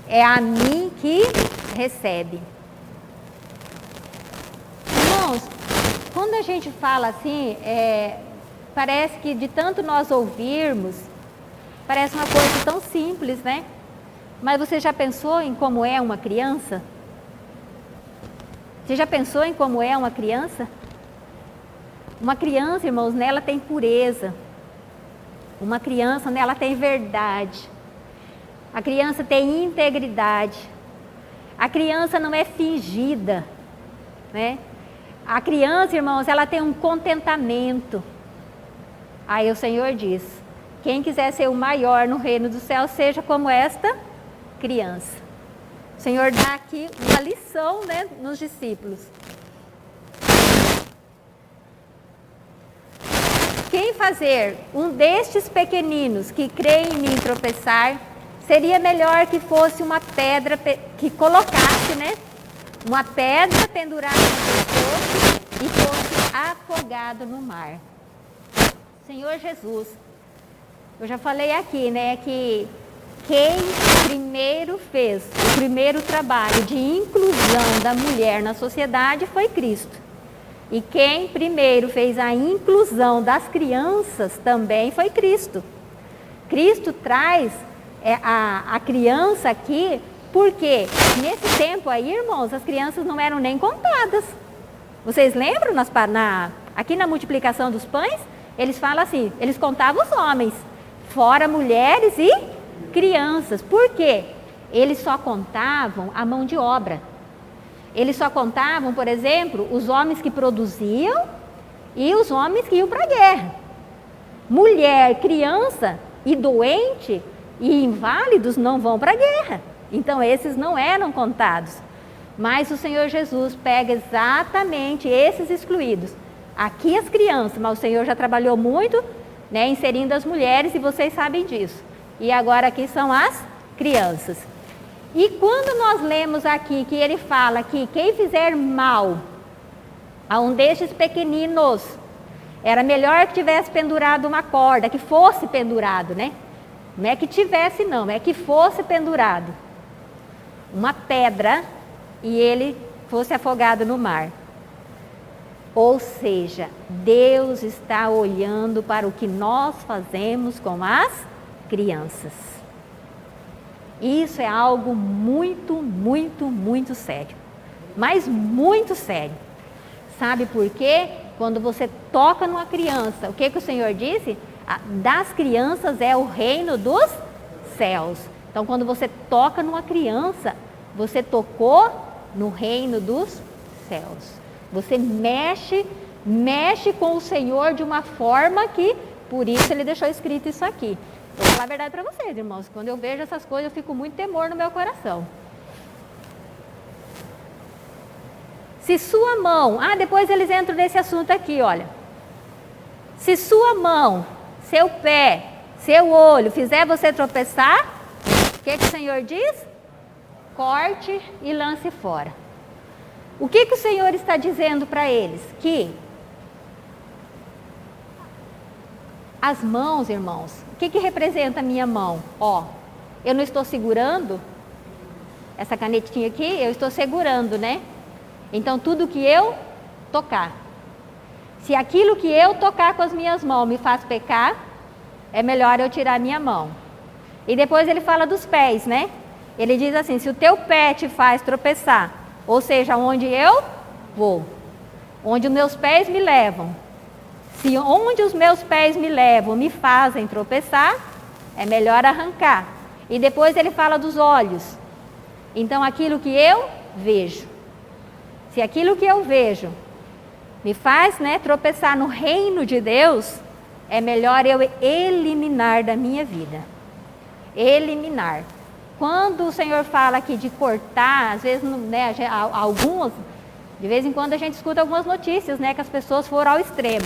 [SPEAKER 1] é a mim que recebe. Irmãos, quando a gente fala assim, parece que de tanto nós ouvirmos, parece uma coisa tão simples, né? Mas você já pensou em como é uma criança? Você já pensou em como é uma criança? Uma criança, irmãos, nela tem pureza. Uma criança, nela tem verdade. A criança tem integridade. A criança não é fingida, né? A criança, irmãos, ela tem um contentamento. Aí o Senhor diz, quem quiser ser o maior no reino do céu, seja como esta criança. O Senhor dá aqui uma lição, né, nos discípulos. Quem fazer um destes pequeninos que creem em mim tropeçar, seria melhor que fosse uma pedra, que colocasse, né, uma pedra pendurada no pescoço e fosse afogado no mar. Senhor Jesus, eu já falei aqui, né, que quem primeiro fez o primeiro trabalho de inclusão da mulher na sociedade foi Cristo. E quem primeiro fez a inclusão das crianças também foi Cristo. Cristo traz a criança aqui, porque nesse tempo aí, irmãos, as crianças não eram nem contadas. Vocês lembram aqui na multiplicação dos pães? Eles falam assim, eles contavam os homens, fora mulheres e crianças. Por quê? eles só contavam a mão de obra. Eles só contavam, por exemplo, os homens que produziam e os homens que iam para a guerra. Mulher, criança e doente e inválidos não vão para a guerra. Então esses não eram contados. Mas o Senhor Jesus pega exatamente esses excluídos. Aqui as crianças, mas o Senhor já trabalhou muito, né, inserindo as mulheres e vocês sabem disso. E agora aqui são as crianças. E quando nós lemos aqui que ele fala que quem fizer mal a um destes pequeninos, era melhor que tivesse pendurado uma corda, que fosse pendurado, né? Não é que tivesse não, é que fosse pendurado. Uma pedra e ele fosse afogado no mar. Ou seja, Deus está olhando para o que nós fazemos com as crianças. Isso é algo muito, muito, muito sério. Mas muito sério. Sabe por quê? Quando você toca numa criança, o que o Senhor disse? Das crianças é o reino dos céus. Então, quando você toca numa criança, você tocou no reino dos céus. Você mexe com o Senhor de uma forma que, por isso ele deixou escrito isso aqui. Vou falar a verdade para vocês, irmãos. Quando eu vejo essas coisas, eu fico muito temor no meu coração. Se sua mão... depois eles entram nesse assunto aqui, olha. Se sua mão, seu pé, seu olho fizer você tropeçar, o que o Senhor diz? Corte e lance fora. O que o Senhor está dizendo para eles? Que as mãos, irmãos, o que representa a minha mão? Eu não estou segurando essa canetinha aqui, eu estou segurando, né? Então, tudo que eu tocar, se aquilo que eu tocar com as minhas mãos me faz pecar, é melhor eu tirar a minha mão. E depois ele fala dos pés, né? Ele diz assim, se o teu pé te faz tropeçar, ou seja, onde eu vou, onde os meus pés me levam, se onde os meus pés me levam me fazem tropeçar, é melhor arrancar. E depois ele fala dos olhos. Então, aquilo que eu vejo, se aquilo que eu vejo me faz, né, tropeçar no reino de Deus, é melhor eu eliminar da minha vida. Eliminar. Quando o Senhor fala aqui de cortar, às vezes, né, alguns, de vez em quando a gente escuta algumas notícias, né, que as pessoas foram ao extremo.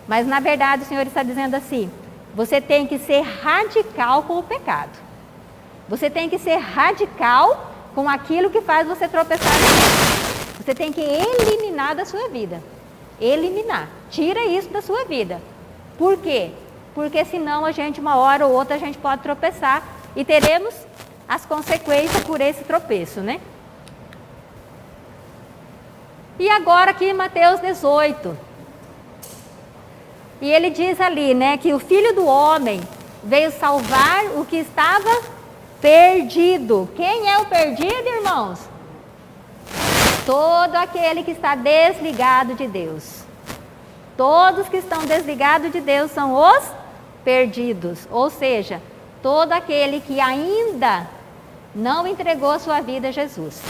[SPEAKER 1] Mas na verdade o Senhor está dizendo assim, você tem que ser radical com o pecado. Você tem que ser radical com aquilo que faz você tropeçar. Você tem que eliminar da sua vida. Eliminar. Tira isso da sua vida. Por quê? Porque senão a gente, uma hora ou outra, a gente pode tropeçar e teremos as consequências por esse tropeço, né? E agora aqui em Mateus 18. E ele diz ali, né, que o Filho do Homem veio salvar o que estava perdido. Quem é o perdido, irmãos? Todo aquele que está desligado de Deus. Todos que estão desligados de Deus são os perdidos. Ou seja, todo aquele que ainda não entregou a sua vida a Jesus.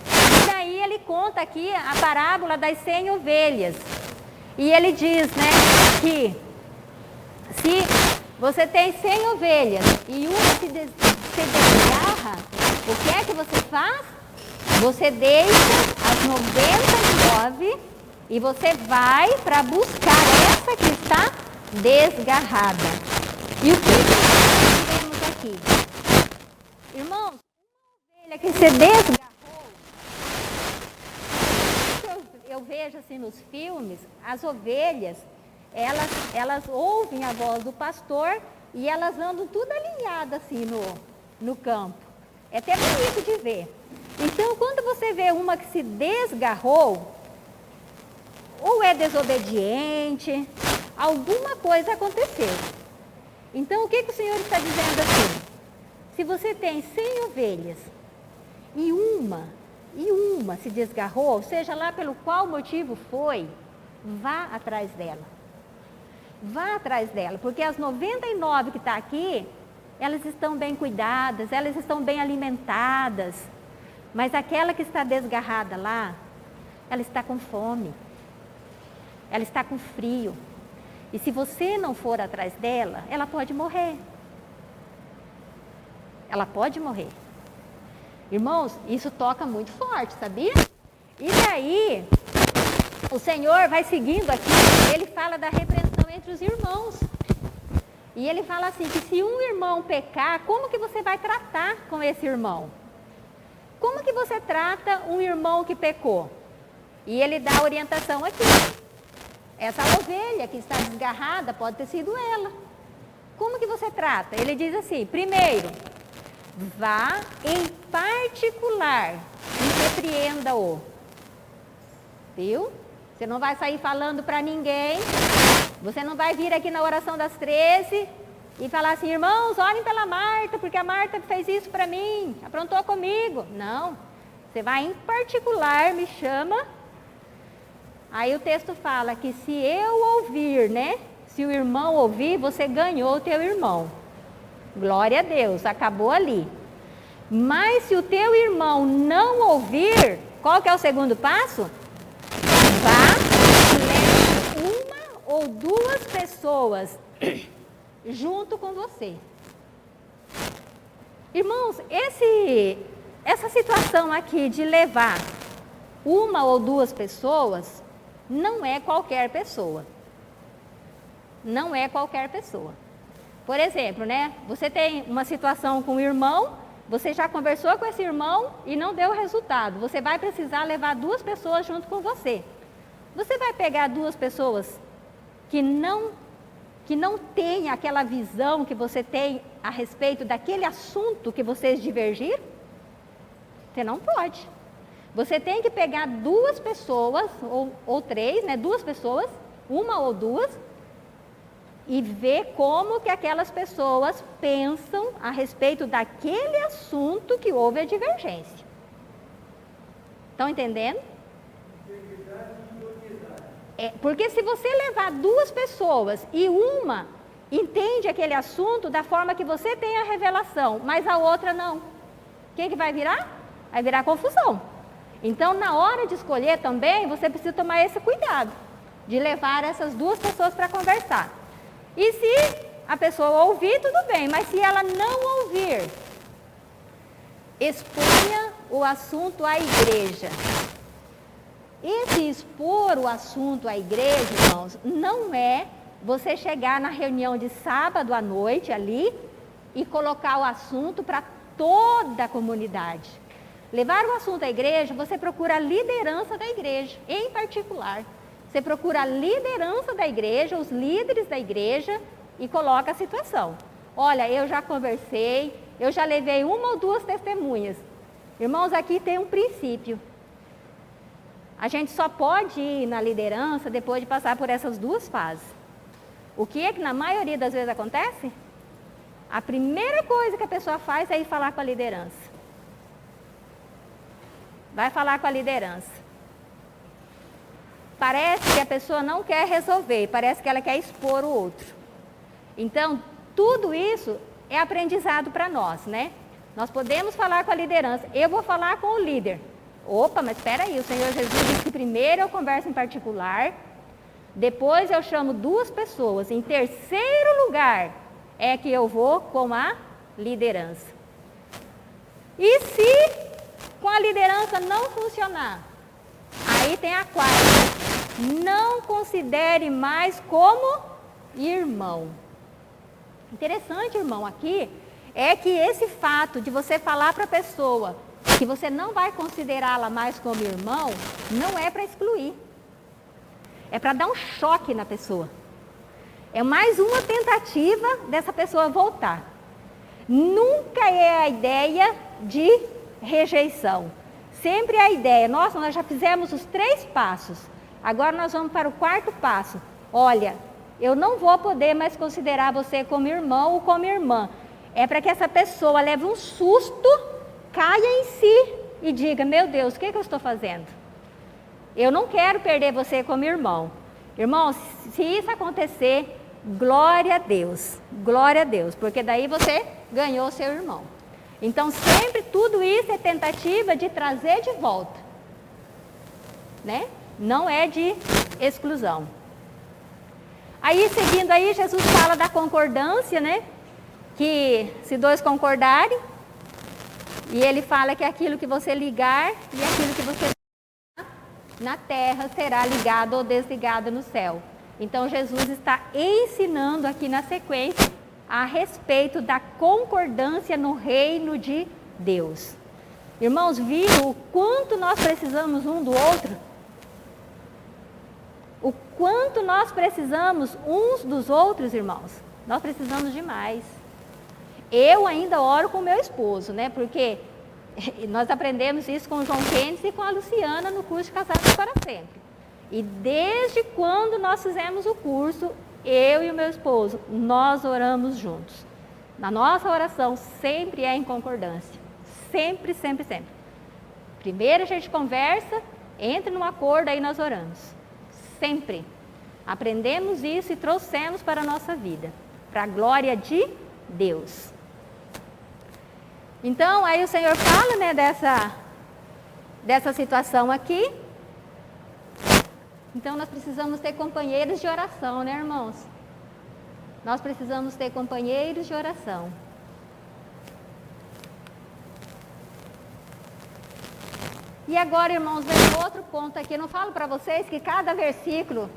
[SPEAKER 1] E daí ele conta aqui a parábola das 100 ovelhas. E ele diz, né, que se você tem 100 ovelhas e uma se desgarra, o que é que você faz? Você deixa as 99 e você vai para buscar essa que está desgarrada. E o que nós vemos aqui? Irmãos, uma ovelha que se desgarrou, eu vejo assim nos filmes, as ovelhas, elas ouvem a voz do pastor e elas andam tudo alinhadas assim no campo. É até bonito de ver. Então, quando você vê uma que se desgarrou, ou é desobediente, alguma coisa aconteceu. Então, o que o Senhor está dizendo assim? Se você tem 100 ovelhas e uma se desgarrou, seja lá pelo qual motivo foi, vá atrás dela. Vá atrás dela, porque as 99 que está aqui, elas estão bem cuidadas, elas estão bem alimentadas. Mas aquela que está desgarrada lá, ela está com fome, ela está com frio. E se você não for atrás dela, ela pode morrer. Ela pode morrer. Irmãos, isso toca muito forte, sabia? E daí, o Senhor vai seguindo aqui, ele fala da repreensão entre os irmãos. E ele fala assim, que se um irmão pecar, como que você vai tratar com esse irmão? Como que você trata um irmão que pecou? E ele dá a orientação aqui. Essa ovelha que está desgarrada pode ter sido ela. Como que você trata? Ele diz assim, primeiro, vá em particular e repreenda-o. Viu? Você não vai sair falando para ninguém. Você não vai vir aqui na oração das 13 e falar assim, irmãos, orem pela Marta, porque a Marta fez isso para mim, aprontou comigo. Não. Você vai em particular, me chama. Aí o texto fala que se eu ouvir, né? Se o irmão ouvir, você ganhou o teu irmão. Glória a Deus, acabou ali. Mas se o teu irmão não ouvir, qual que é o segundo passo? Vá, leve uma ou duas pessoas junto com você. Irmãos, essa situação aqui de levar uma ou duas pessoas, não é qualquer pessoa. Não é qualquer pessoa. Por exemplo, né? Você tem uma situação com um irmão, você já conversou com esse irmão e não deu resultado. Você vai precisar levar duas pessoas junto com você. Você vai pegar duas pessoas que não têm aquela visão que você tem a respeito daquele assunto que vocês divergiram? Você não pode. Você tem que pegar duas pessoas, ou três, né? Duas pessoas, uma ou duas, e ver como que aquelas pessoas pensam a respeito daquele assunto que houve a divergência. Estão entendendo? Porque se você levar duas pessoas e uma entende aquele assunto da forma que você tem a revelação, mas a outra não, o que vai virar? Vai virar confusão. Então, na hora de escolher também, você precisa tomar esse cuidado, de levar essas duas pessoas para conversar. E se a pessoa ouvir, tudo bem, mas se ela não ouvir, exponha o assunto à igreja. Esse expor o assunto à igreja, irmãos, não é você chegar na reunião de sábado à noite ali e colocar o assunto para toda a comunidade. Levar o assunto à igreja, você procura a liderança da igreja, em particular. Você procura a liderança da igreja, os líderes da igreja, e coloca a situação. Olha, eu já conversei, eu já levei uma ou duas testemunhas. Irmãos, aqui tem um princípio. A gente só pode ir na liderança depois de passar por essas duas fases. O que é que na maioria das vezes acontece? A primeira coisa que a pessoa faz é ir falar com a liderança. Vai falar com a liderança. Parece que a pessoa não quer resolver, parece que ela quer expor o outro. Então, tudo isso é aprendizado para nós, né? Nós podemos falar com a liderança. Eu vou falar com o líder. Opa, mas espera aí, o Senhor Jesus disse que primeiro eu converso em particular, depois eu chamo duas pessoas, em terceiro lugar é que eu vou com a liderança. E se com a liderança não funcionar, aí tem a quarta, não considere mais como irmão. Interessante, irmão, aqui é que esse fato de você falar para a pessoa que você não vai considerá-la mais como irmão, não é para excluir. É para dar um choque na pessoa. É mais uma tentativa dessa pessoa voltar. Nunca é a ideia de rejeição. Sempre é a ideia, nossa, nós já fizemos os 3 passos, agora nós vamos para o 4º passo. Olha, eu não vou poder mais considerar você como irmão ou como irmã. É para que essa pessoa leve um susto, caia em si e diga, meu Deus, o que eu estou fazendo? Eu não quero perder você como irmão. Irmão, se isso acontecer, glória a Deus, porque daí você ganhou seu irmão. Então, sempre tudo isso é tentativa de trazer de volta, né? Não é de exclusão. Aí, seguindo aí, Jesus fala da concordância, né? Que se dois concordarem, e ele fala que aquilo que você ligar e aquilo que você na terra será ligado ou desligado no céu. Então, Jesus está ensinando aqui na sequência a respeito da concordância no reino de Deus. Irmãos, viram o quanto nós precisamos um do outro? O quanto nós precisamos uns dos outros, irmãos? Nós precisamos demais. Eu ainda oro com meu esposo, né? Porque nós aprendemos isso com o João Kennedy e com a Luciana no curso de Casados para Sempre. E desde quando nós fizemos o curso, eu e o meu esposo, nós oramos juntos. Na nossa oração sempre é em concordância. Sempre, sempre, sempre. Primeiro a gente conversa, entra num acordo, aí nós oramos. Sempre. Aprendemos isso e trouxemos para a nossa vida. Para a glória de Deus. Então, aí o Senhor fala, né, dessa situação aqui. Então, nós precisamos ter companheiros de oração, né, irmãos? Nós precisamos ter companheiros de oração. E agora, irmãos, vem outro ponto aqui. Eu não falo para vocês que cada versículo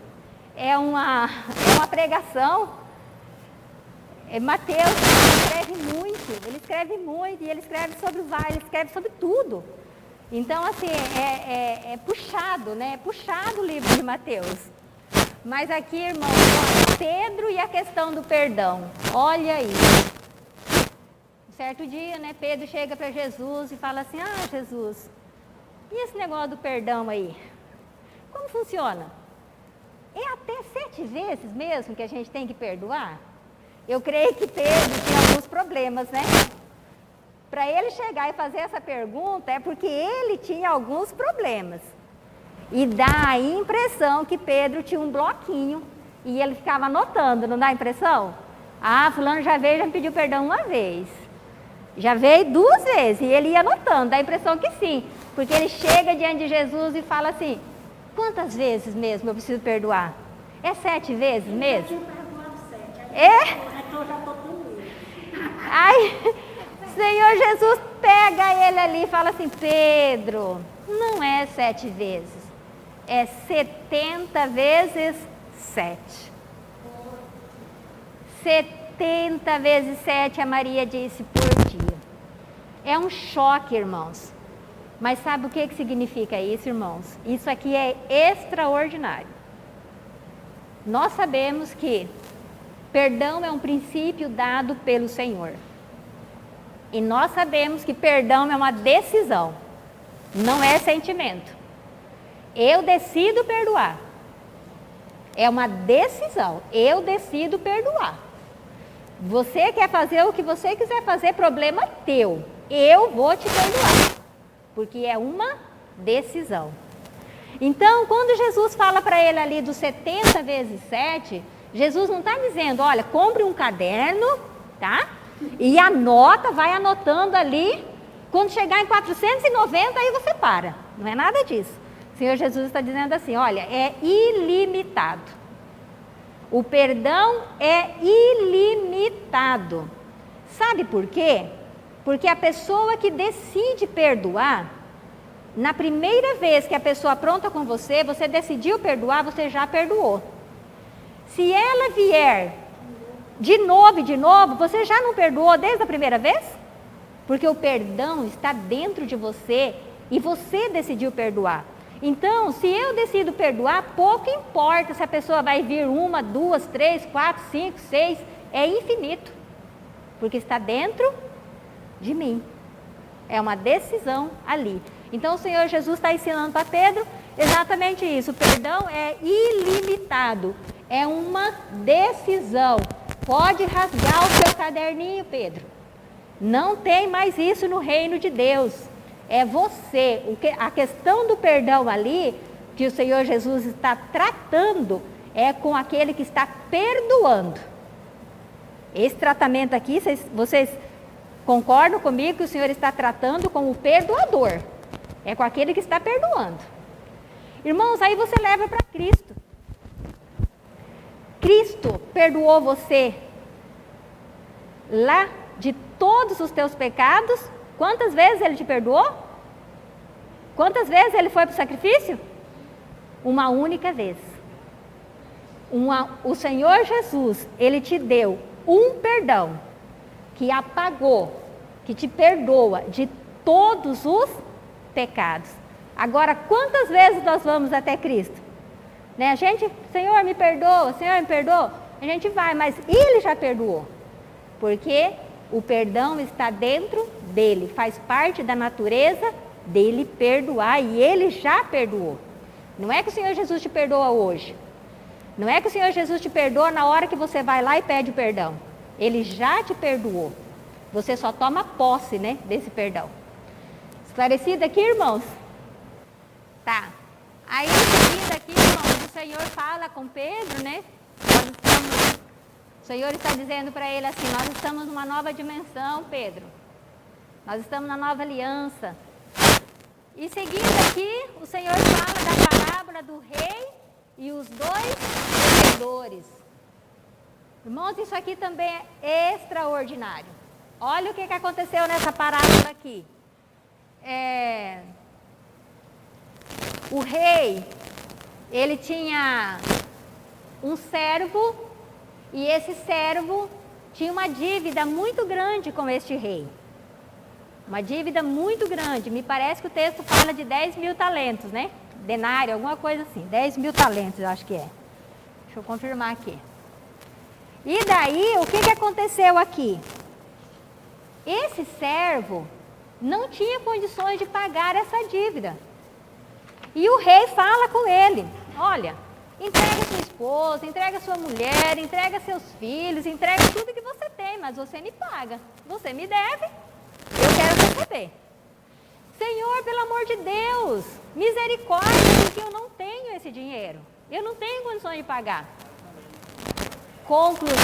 [SPEAKER 1] é uma pregação. Mateus ele escreve muito, e ele escreve sobre ele escreve sobre tudo. Então, assim, é puxado, né? É puxado o livro de Mateus. Mas aqui, irmão, Pedro e a questão do perdão. Olha aí. Um certo dia, né, Pedro chega para Jesus e fala assim: ah, Jesus, e esse negócio do perdão aí? Como funciona? É até 7 vezes mesmo que a gente tem que perdoar? Eu creio que Pedro tinha alguns problemas, né? Para ele chegar e fazer essa pergunta é porque ele tinha alguns problemas. E dá a impressão que Pedro tinha um bloquinho e ele ficava anotando, não dá a impressão? Ah, fulano já veio, já me pediu perdão uma vez. Já veio 2 vezes e ele ia anotando, dá a impressão que sim. Porque ele chega diante de Jesus e fala assim: quantas vezes mesmo eu preciso perdoar? É 7 vezes mesmo? É?
[SPEAKER 2] Então já estou com medo.
[SPEAKER 1] Aí, Senhor Jesus pega ele ali e fala assim: Pedro, não é 7 vezes, é 70 vezes 7. 70 vezes 7, a Maria disse, por dia. É um choque, irmãos. Mas sabe o que significa isso, irmãos? Isso aqui é extraordinário. Nós sabemos que perdão é um princípio dado pelo Senhor. E nós sabemos que perdão é uma decisão, não é sentimento. Eu decido perdoar. É uma decisão, eu decido perdoar. Você quer fazer o que você quiser fazer, problema teu. Eu vou te perdoar, porque é uma decisão. Então, quando Jesus fala para ele ali dos 70 vezes 7, Jesus não está dizendo: olha, compre um caderno, tá? E anota, vai anotando ali. Quando chegar em 490, aí você para. Não é nada disso. O Senhor Jesus está dizendo assim: olha, é ilimitado. O perdão é ilimitado. Sabe por quê? Porque a pessoa que decide perdoar, na primeira vez que a pessoa apronta com você, você decidiu perdoar, você já perdoou. Se ela vier de novo, você já não perdoou desde a primeira vez? Porque o perdão está dentro de você e você decidiu perdoar. Então, se eu decido perdoar, pouco importa se a pessoa vai vir 1, 2, 3, 4, 5, 6, é infinito. Porque está dentro de mim. É uma decisão ali. Então, o Senhor Jesus está ensinando para Pedro exatamente isso. O perdão é ilimitado. É uma decisão. Pode rasgar o seu caderninho, Pedro. Não tem mais isso no reino de Deus. É você. A questão do perdão ali, que o Senhor Jesus está tratando, é com aquele que está perdoando. Esse tratamento aqui, vocês Concordam comigo que o Senhor está tratando com o perdoador. É com aquele que está perdoando. Irmãos, aí você leva para Cristo. Cristo perdoou você lá de todos os teus pecados. Quantas vezes Ele te perdoou? Quantas vezes Ele foi para o sacrifício? Uma única vez. O Senhor Jesus, Ele te deu um perdão que apagou, que te perdoa de todos os pecados. Agora, quantas vezes nós vamos até Cristo? Né? A gente, Senhor, me perdoa, Senhor, me perdoa. A gente vai, mas Ele já perdoou. Porque o perdão está dentro dele, faz parte da natureza dele perdoar e Ele já perdoou. Não é que o Senhor Jesus te perdoa hoje. Não é que o Senhor Jesus te perdoa na hora que você vai lá e pede o perdão. Ele já te perdoou. Você só toma posse, né, desse perdão. Esclarecido aqui, irmãos? Tá. Aí, em seguida aqui, irmãos, o Senhor fala com Pedro, né? O Senhor está dizendo para ele assim, nós estamos numa nova dimensão, Pedro. Nós estamos na nova aliança. E seguindo aqui, o Senhor fala da parábola do rei e os dois devedores. Irmãos, isso aqui também é extraordinário. Olha o que aconteceu nessa parábola aqui. O rei, ele tinha um servo e esse servo tinha uma dívida muito grande com este rei. Uma dívida muito grande. Me parece que o texto fala de 10 mil talentos, né? Denário, alguma coisa assim. 10 mil talentos, eu acho que é. Deixa eu confirmar aqui. E daí, o que aconteceu aqui? Esse servo não tinha condições de pagar essa dívida. E o rei fala com ele, olha, entrega sua esposa, entrega sua mulher, entrega seus filhos, entrega tudo que você tem, mas você me paga. Você me deve, eu quero receber. Senhor, pelo amor de Deus, misericórdia, porque eu não tenho esse dinheiro. Eu não tenho condições de pagar. Conclusão.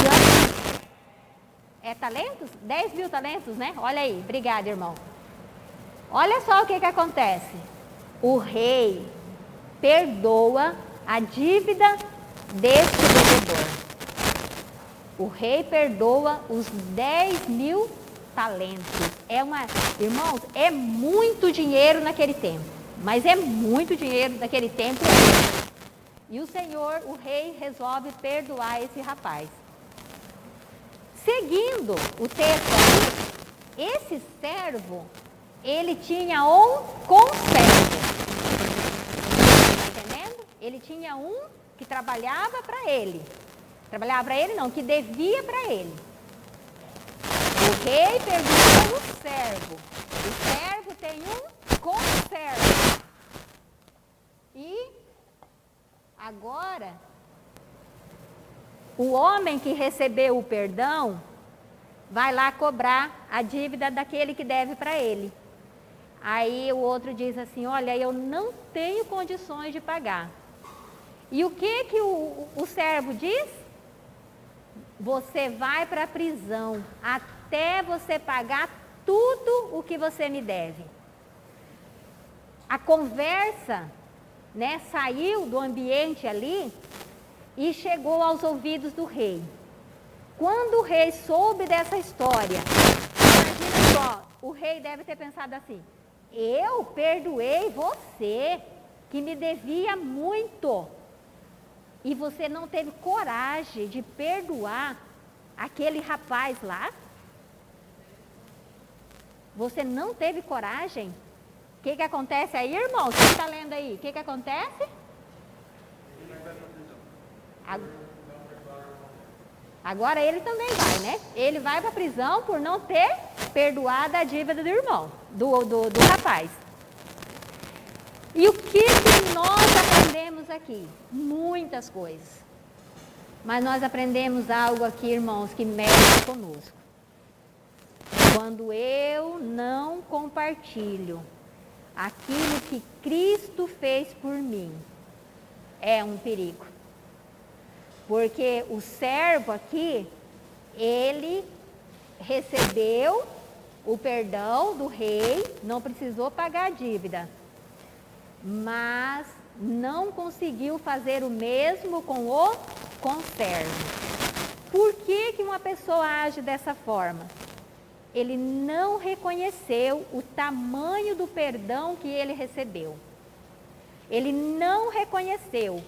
[SPEAKER 1] É talentos? 10 mil talentos, né? Olha aí, obrigada, irmão. Olha só o que acontece. O rei perdoa a dívida deste devedor. O rei perdoa os 10 mil talentos. Irmãos, é muito dinheiro naquele tempo. Mas é muito dinheiro naquele tempo. E o Senhor, o rei, resolve perdoar esse rapaz. Seguindo o texto aqui, esse servo, ele tinha um conservo. Está entendendo? Ele tinha um que trabalhava para ele. Trabalhava para ele não, que devia para ele. O rei perdoa o servo. O servo tem um conservo. E agora, o homem que recebeu o perdão vai lá cobrar a dívida daquele que deve para ele. Aí o outro diz assim, olha, eu não tenho condições de pagar. E o que o servo diz? Você vai para a prisão até você pagar tudo o que você me deve. A conversa, né, saiu do ambiente ali e chegou aos ouvidos do rei. Quando o rei soube dessa história, imagina só, o rei deve ter pensado assim, eu perdoei você, que me devia muito, e você não teve coragem de perdoar aquele rapaz lá? Você não teve coragem? O que acontece aí, irmão? Você está lendo aí? O que acontece? Agora ele também vai, né? Ele vai para a prisão por não ter perdoado a dívida do irmão, do rapaz. E o que nós aprendemos aqui? Muitas coisas. Mas nós aprendemos algo aqui, irmãos, que mexe conosco. Quando eu não compartilho aquilo que Cristo fez por mim, é um perigo. Porque o servo aqui, ele recebeu o perdão do rei, não precisou pagar a dívida, mas não conseguiu fazer o mesmo com o conservo. Por que uma pessoa age dessa forma? Ele não reconheceu o tamanho do perdão que ele recebeu. Ele não reconheceu.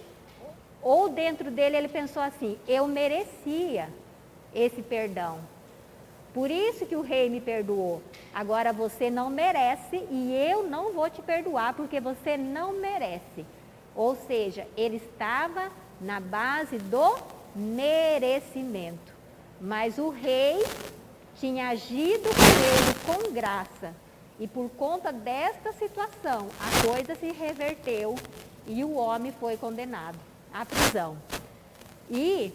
[SPEAKER 1] Ou dentro dele ele pensou assim: eu merecia esse perdão. Por isso que o rei me perdoou. Agora você não merece e eu não vou te perdoar porque você não merece. Ou seja, ele estava na base do merecimento. Mas o rei tinha agido com ele com graça. E por conta desta situação, a coisa se reverteu e o homem foi condenado à prisão. E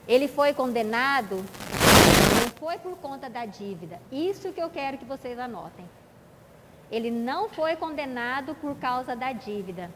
[SPEAKER 1] ele foi condenado, não foi por conta da dívida. Isso que eu quero que vocês anotem. Ele não foi condenado por causa da dívida.